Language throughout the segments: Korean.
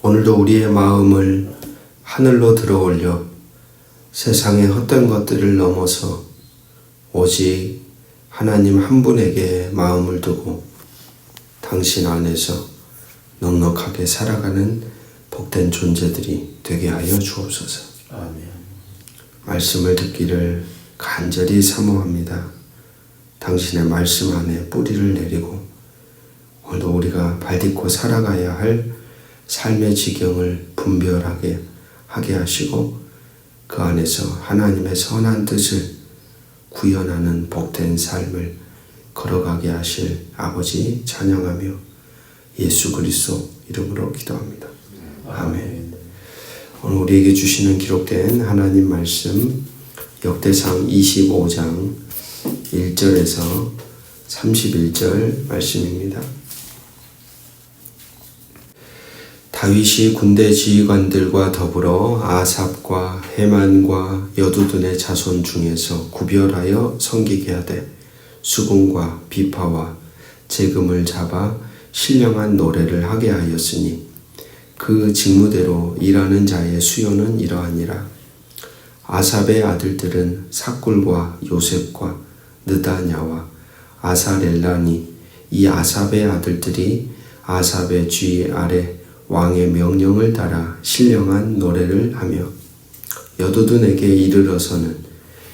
오늘도 우리의 마음을 하늘로 들어올려 세상의 헛된 것들을 넘어서 오직 하나님 한 분에게 마음을 두고 당신 안에서 넉넉하게 살아가는 복된 존재들이 되게 하여 주옵소서. 아멘. 말씀을 듣기를 간절히 사모합니다. 당신의 말씀 안에 뿌리를 내리고 오늘도 우리가 발딛고 살아가야 할 삶의 지경을 분별하게 하게 하시고 그 안에서 하나님의 선한 뜻을 구현하는 복된 삶을 걸어가게 하실 아버지 찬양하며 예수 그리스도 이름으로 기도합니다. 아멘. 오늘 우리에게 주시는 기록된 하나님 말씀 역대상 25장 1절에서 31절 말씀입니다. 다윗이 군대 지휘관들과 더불어 아삽과 헤만과 여두둔의 자손 중에서 구별하여 섬기게 하되 수금과 비파와 재금을 잡아 신령한 노래를 하게 하였으니 그 직무대로 일하는 자의 수요는 이러하니라. 아삽의 아들들은 삭굴과 요셉과 느다냐와 아사렐라니 이 아삽의 아들들이 아삽의 주의 아래 왕의 명령을 따라 신령한 노래를 하며 여두둔에게 이르러서는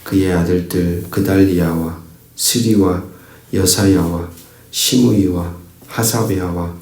그의 아들들 그달리야와 스리와 여사야와 시므이와 하사베아와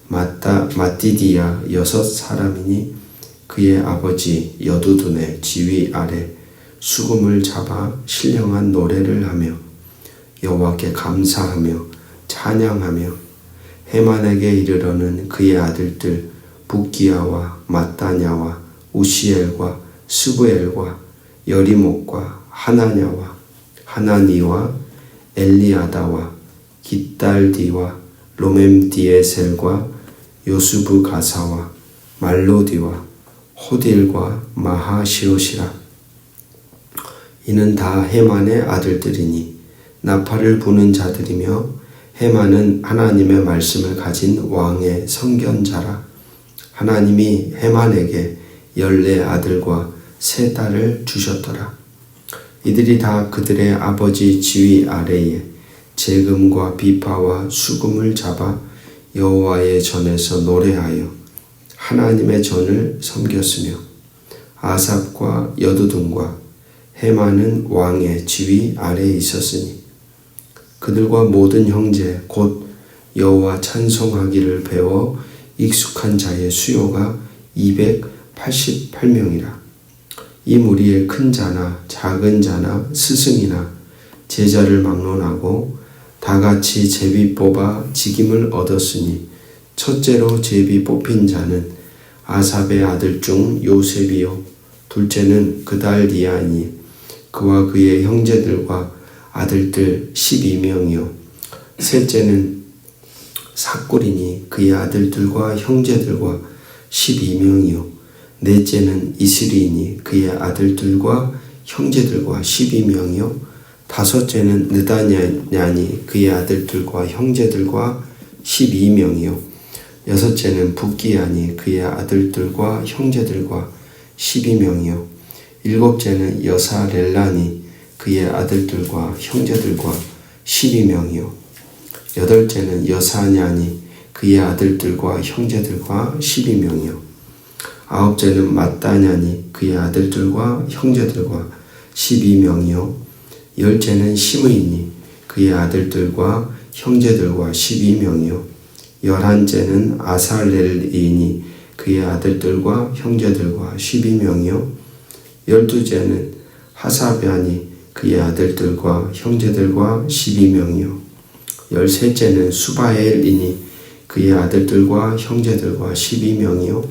마띠디야 6 사람이니 그의 아버지 여두둔의 지휘 아래 수금을 잡아 신령한 노래를 하며 여호와께 감사하며 찬양하며 헤만에게 이르러는 그의 아들들 붓기야와 마따냐와 우시엘과 스부엘과 여리목과 하나냐와 하나니와 엘리아다와 깃달디와 로멤디에셀과 요수브 가사와 말로디와 호딜과 마하시롯이라. 이는 다 헤만의 아들들이니 나팔을 부는 자들이며 헤만은 하나님의 말씀을 가진 왕의 선견자라. 하나님이 헤만에게 14아들과 3딸을 주셨더라. 이들이 다 그들의 아버지 지휘 아래에 재금과 비파와 수금을 잡아 여호와의 전에서 노래하여 하나님의 전을 섬겼으며 아삽과 여두둔과 헤만은 왕의 지휘 아래에 있었으니 그들과 모든 형제 곧 여호와 찬송하기를 배워 익숙한 자의 수요가 288명이라. 이 무리에 큰 자나 작은 자나 스승이나 제자를 막론하고 다같이 제비 뽑아 직임을 얻었으니 첫째로 제비 뽑힌 자는 아삽의 아들 중 요셉이요 둘째는 그달리아니 그와 그의 형제들과 아들들 12명이요 셋째는 삭굴이니 그의 아들들과 형제들과 12명이요 넷째는 이스리이니 그의 아들들과 형제들과 12명이요 다섯째는 느다냐니 그의 아들들과 형제들과 12명이요 여섯째는 붓기야니 그의 아들들과 형제들과 12명이요 일곱째는 여사렐라니 그의 아들들과 형제들과 12명이요 여덟째는 여사냐니 그의 아들들과 형제들과 12명이요 아홉째는 마따냐니 그의 아들들과 형제들과 12명이요 열째는 시므이니 그의 아들들과 형제들과 12명이요 열한째는 아사렐이니 그의 아들들과 형제들과 12명이요 열두째는 하사베아니 그의 아들들과 형제들과 12명이요 열셋째는 수바엘이니 그의 아들들과 형제들과 12명이요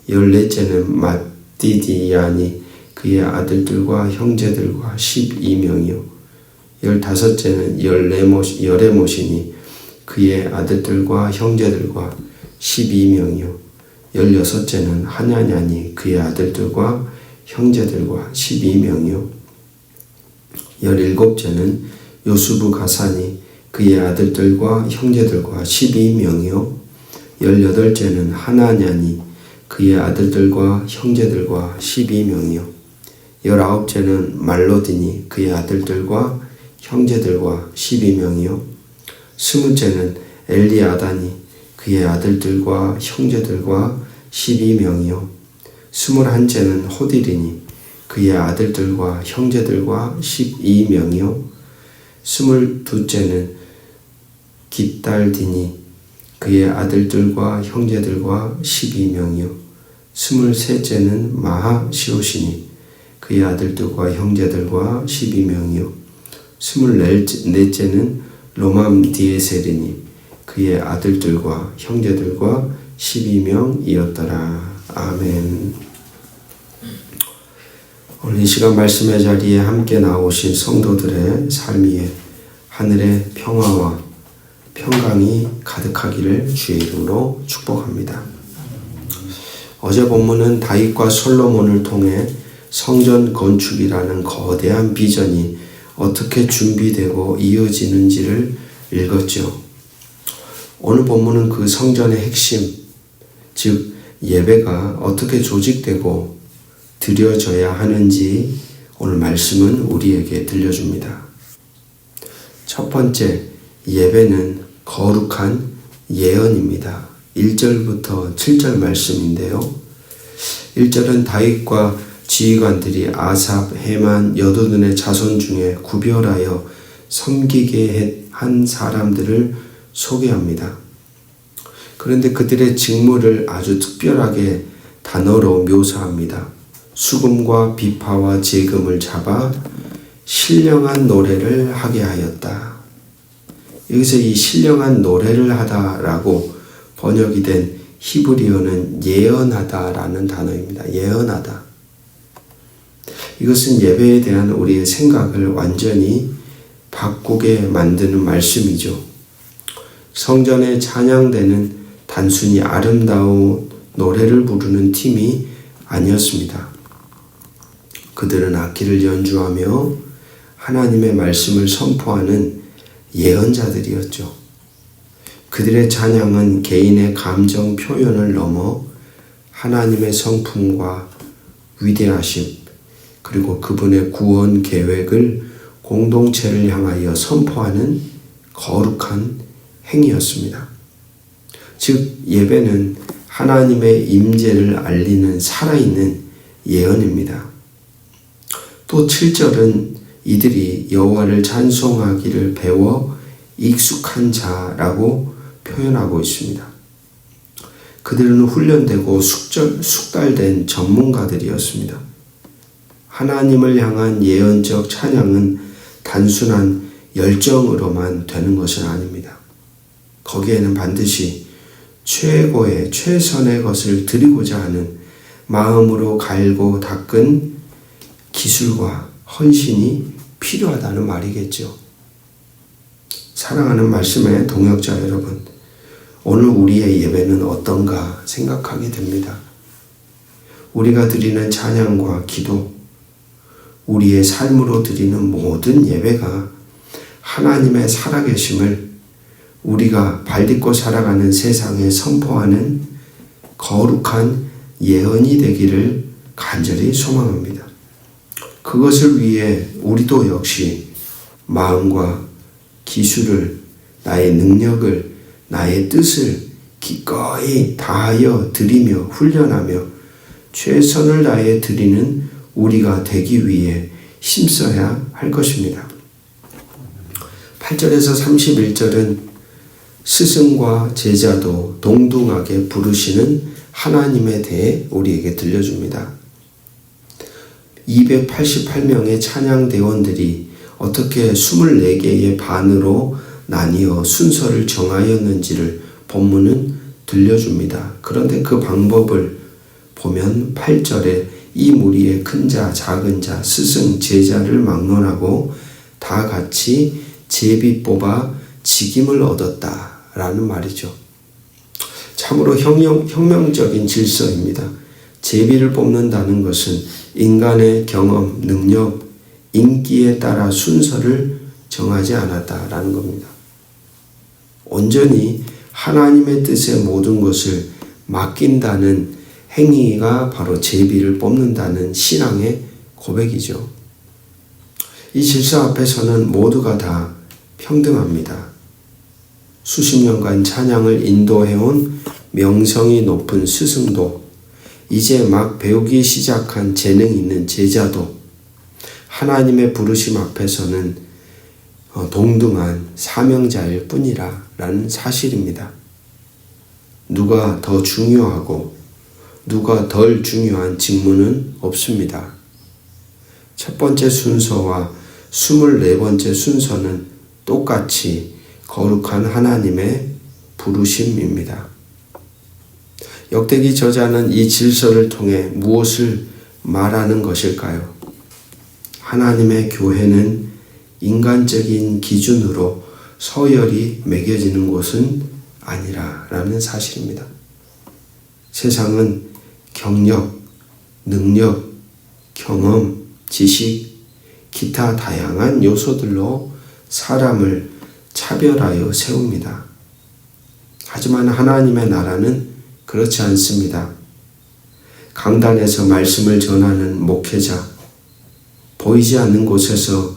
열넷째는 마띠디야니 그의 아들들과 형제들과 12명이요 열다섯째는 여레못이니 그의 아들들과 형제들과 12명이요 열여섯째는 하냐냐니 그의 아들들과 형제들과 12명이요 열일곱째는 요수브 가사니 그의 아들들과 형제들과 12명이요 열여덟째는 하나냐니 그의 아들들과 형제들과 12명이요 19째는 말로디니 그의 아들들과 형제들과 12명이요 20째는 엘리아다니 그의 아들들과 형제들과 12명이요 21째는 호딜이니 그의 아들들과 형제들과 12명이요 22째는 깃달디니 그의 아들들과 형제들과 12명이요 23째는 마하시오시니 그의 아들들과 형제들과 12명이요 24째는 로맘디에셀이니 그의 아들들과 형제들과 12명이었더라. 아멘. 오늘 이 시간 말씀의 자리에 함께 나오신 성도들의 삶 위에 하늘의 평화와 평강이 가득하기를 주의 이름으로 축복합니다. 어제 본문은 다윗과 솔로몬을 통해 성전 건축이라는 거대한 비전이 어떻게 준비되고 이어지는지를 읽었죠. 오늘 본문은 그 성전의 핵심, 즉 예배가 어떻게 조직되고 드려져야 하는지 오늘 말씀은 우리에게 들려줍니다. 첫 번째, 예배는 거룩한 예언입니다. 1절부터 7절 말씀인데요. 1절은 다윗과 지휘관들이 아삽, 헤만, 여두둔의 자손 중에 구별하여 섬기게 한 사람들을 소개합니다. 그런데 그들의 직무를 아주 특별하게 단어로 묘사합니다. 수금과 비파와 제금을 잡아 신령한 노래를 하게 하였다. 여기서 이 신령한 노래를 하다라고 번역이 된 히브리어는 예언하다라는 단어입니다. 예언하다. 이것은 예배에 대한 우리의 생각을 완전히 바꾸게 만드는 말씀이죠. 성전에 찬양되는 단순히 아름다운 노래를 부르는 팀이 아니었습니다. 그들은 악기를 연주하며 하나님의 말씀을 선포하는 예언자들이었죠. 그들의 찬양은 개인의 감정 표현을 넘어 하나님의 성품과 위대하심, 그리고 그분의 구원 계획을 공동체를 향하여 선포하는 거룩한 행위였습니다. 즉 예배는 하나님의 임재를 알리는 살아있는 예언입니다. 또 7절은 이들이 여호와를 찬송하기를 배워 익숙한 자라고 표현하고 있습니다. 그들은 훈련되고 숙달된 전문가들이었습니다. 하나님을 향한 예언적 찬양은 단순한 열정으로만 되는 것은 아닙니다. 거기에는 반드시 최고의 최선의 것을 드리고자 하는 마음으로 갈고 닦은 기술과 헌신이 필요하다는 말이겠죠. 사랑하는 말씀의 동역자 여러분, 오늘 우리의 예배는 어떤가 생각하게 됩니다. 우리가 드리는 찬양과 기도, 우리의 삶으로 드리는 모든 예배가 하나님의 살아계심을 우리가 발딛고 살아가는 세상에 선포하는 거룩한 예언이 되기를 간절히 소망합니다. 그것을 위해 우리도 역시 마음과 기술을, 나의 능력을, 나의 뜻을 기꺼이 다하여 드리며 훈련하며 최선을 다해 드리는 우리가 되기 위해 힘써야 할 것입니다. 8절에서 31절은 스승과 제자도 동등하게 부르시는 하나님에 대해 우리에게 들려줍니다. 288명의 찬양대원들이 어떻게 24개의 반으로 나뉘어 순서를 정하였는지를 본문은 들려줍니다. 그런데 그 방법을 보면 8절에 이 무리의 큰 자, 작은 자, 스승, 제자를 막론하고 다 같이 제비 뽑아 직임을 얻었다라는 말이죠. 참으로 혁명적인 질서입니다. 제비를 뽑는다는 것은 인간의 경험, 능력, 인기에 따라 순서를 정하지 않았다라는 겁니다. 온전히 하나님의 뜻에 모든 것을 맡긴다는 행위가 바로 제비를 뽑는다는 신앙의 고백이죠. 이 질서 앞에서는 모두가 다 평등합니다. 수십 년간 찬양을 인도해온 명성이 높은 스승도, 이제 막 배우기 시작한 재능 있는 제자도 하나님의 부르심 앞에서는 동등한 사명자일 뿐이라 라는 사실입니다. 누가 더 중요하고 누가 덜 중요한 직무는 없습니다. 첫 번째 순서와 24번째 순서는 똑같이 거룩한 하나님의 부르심입니다. 역대기 저자는 이 질서를 통해 무엇을 말하는 것일까요? 하나님의 교회는 인간적인 기준으로 서열이 매겨지는 곳은 아니라 라는 사실입니다. 세상은 경력, 능력, 경험, 지식, 기타 다양한 요소들로 사람을 차별하여 세웁니다. 하지만 하나님의 나라는 그렇지 않습니다. 강단에서 말씀을 전하는 목회자, 보이지 않는 곳에서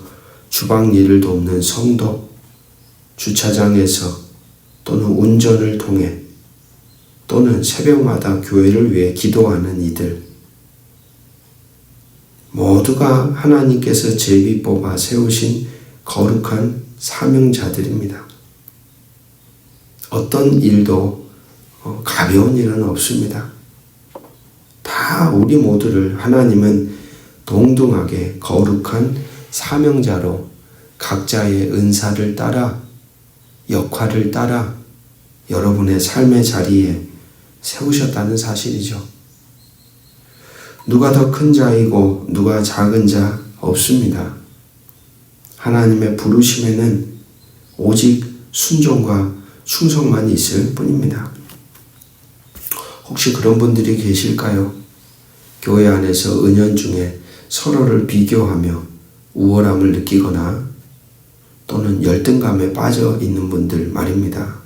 주방 일을 돕는 성도, 주차장에서 또는 운전을 통해 또는 새벽마다 교회를 위해 기도하는 이들, 모두가 하나님께서 제비 뽑아 세우신 거룩한 사명자들입니다. 어떤 일도 가벼운 일은 없습니다. 다 우리 모두를 하나님은 동등하게 거룩한 사명자로 각자의 은사를 따라 역할을 따라 여러분의 삶의 자리에 세우셨다는 사실이죠. 누가 더 큰 자이고 누가 작은 자 없습니다. 하나님의 부르심에는 오직 순종과 충성만 있을 뿐입니다. 혹시 그런 분들이 계실까요? 교회 안에서 은연중에 서로를 비교하며 우월함을 느끼거나 또는 열등감에 빠져 있는 분들 말입니다.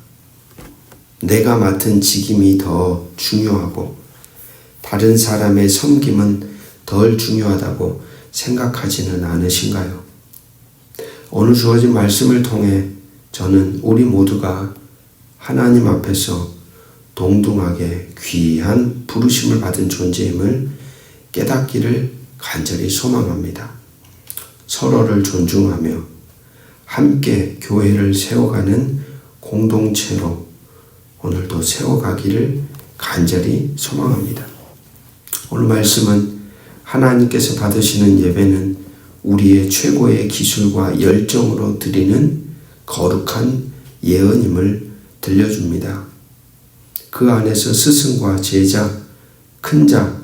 내가 맡은 직임이 더 중요하고 다른 사람의 섬김은 덜 중요하다고 생각하지는 않으신가요? 오늘 주어진 말씀을 통해 저는 우리 모두가 하나님 앞에서 동등하게 귀한 부르심을 받은 존재임을 깨닫기를 간절히 소망합니다. 서로를 존중하며 함께 교회를 세워가는 공동체로 오늘도 세워가기를 간절히 소망합니다. 오늘 말씀은 하나님께서 받으시는 예배는 우리의 최고의 기술과 열정으로 드리는 거룩한 예언임을 들려줍니다. 그 안에서 스승과 제자, 큰 자,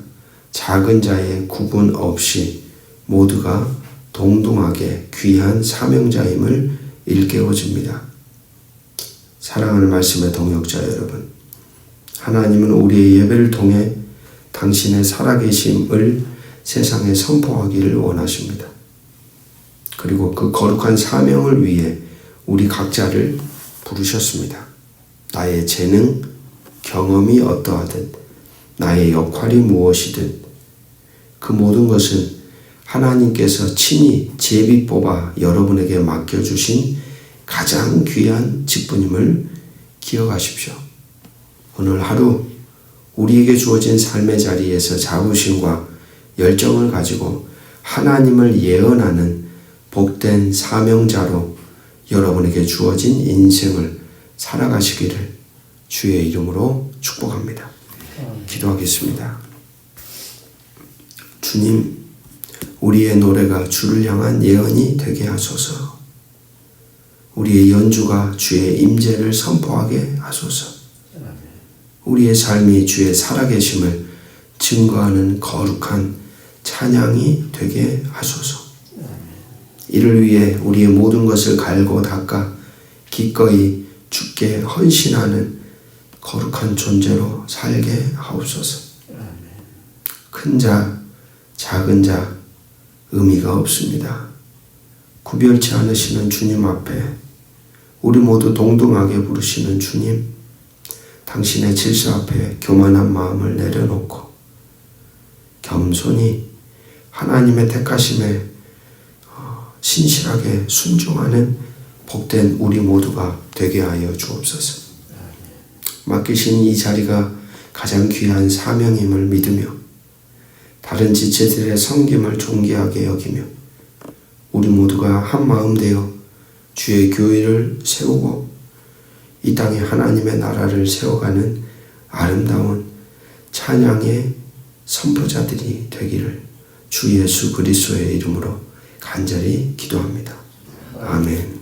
작은 자의 구분 없이 모두가 동등하게 귀한 사명자임을 일깨워줍니다. 사랑하는 말씀의 동역자 여러분, 하나님은 우리의 예배를 통해 당신의 살아계심을 세상에 선포하기를 원하십니다. 그리고 그 거룩한 사명을 위해 우리 각자를 부르셨습니다. 나의 재능, 경험이 어떠하든 나의 역할이 무엇이든 그 모든 것은 하나님께서 친히 제비 뽑아 여러분에게 맡겨주신 가장 귀한 직분임을 기억하십시오. 오늘 하루 우리에게 주어진 삶의 자리에서 자부심과 열정을 가지고 하나님을 예언하는 복된 사명자로 여러분에게 주어진 인생을 살아가시기를 주의 이름으로 축복합니다. 기도하겠습니다. 주님, 우리의 노래가 주를 향한 예언이 되게 하소서. 우리의 연주가 주의 임재를 선포하게 하소서. 우리의 삶이 주의 살아계심을 증거하는 거룩한 찬양이 되게 하소서. 이를 위해 우리의 모든 것을 갈고 닦아 기꺼이 주께 헌신하는 거룩한 존재로 살게 하옵소서. 큰 자, 작은 자 의미가 없습니다. 구별치 않으시는 주님 앞에 우리 모두 동등하게 부르시는 주님, 당신의 질서 앞에 교만한 마음을 내려놓고 겸손히 하나님의 택하심에 신실하게 순종하는 복된 우리 모두가 되게 하여 주옵소서. 맡기신 이 자리가 가장 귀한 사명임을 믿으며 다른 지체들의 섬김을 존귀하게 여기며 우리 모두가 한 마음 되어 주의 교회를 세우고 이 땅에 하나님의 나라를 세워가는 아름다운 찬양의 선포자들이 되기를 주 예수 그리스도의 이름으로 간절히 기도합니다. 아멘.